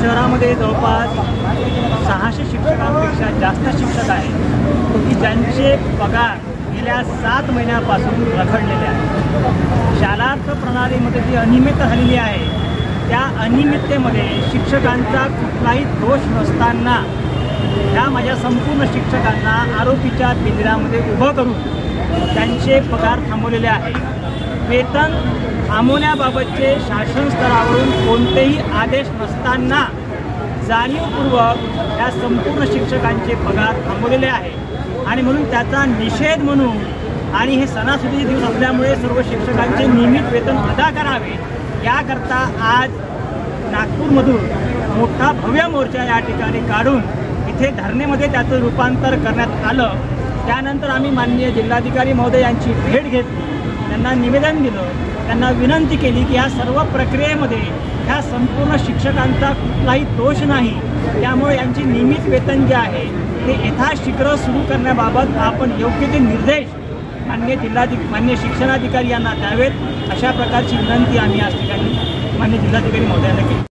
शहरामध्ये जवळपास 600 शिक्षकांपेक्षा जास्त शिक्षक आहेत की ज्यांचे पगार गेल्या 7 महिन्यापासून रखडलेले आहेत। शालार्थ प्रणालीमध्ये जी अनियमितता झालेली आहे त्या अनियमिततेमध्ये शिक्षकांचा कुठलाही दोष नसताना या माझ्या संपूर्ण शिक्षकांना आरोपीच्या पिंजऱ्यामध्ये उभं करून त्यांचे पगार थांबवलेले आहे। वेतन थांबवण्याबाबतचे शासन स्तरावरून कोणतेही आदेश नसताना जाणीवपूर्वक या संपूर्ण शिक्षकांचे पगार थांबवलेले आहे आणि म्हणून त्याचा निषेध म्हणून आणि हे सणासुदीचे दिवस असल्यामुळे सर्व शिक्षकांचे नियमित वेतन अदा करावे याकरता आज नागपूरमधून मोठा भव्य मोर्चा या ठिकाणी काढून इथे धरणेमध्ये त्याचं रूपांतर करण्यात आलं। त्यानंतर आम्ही माननीय जिल्हाधिकारी महोदय यांची भेट घेतली, त्यांना निवेदन दिलं, त्यांना विनंती केली की या सर्व प्रक्रियेमध्ये ह्या संपूर्ण शिक्षकांचा कुठलाही दोष नाही, त्यामुळे यांची नियमित वेतन जे आहे ते यथाशीघ्र सुरू करण्याबाबत आपण योग्य ते निर्देश माननीय शिक्षणाधिकारी यांना द्यावेत, अशा प्रकारची विनंती आम्ही आज ठिकाणी माननीय जिल्हाधिकारी महोदयांना केली।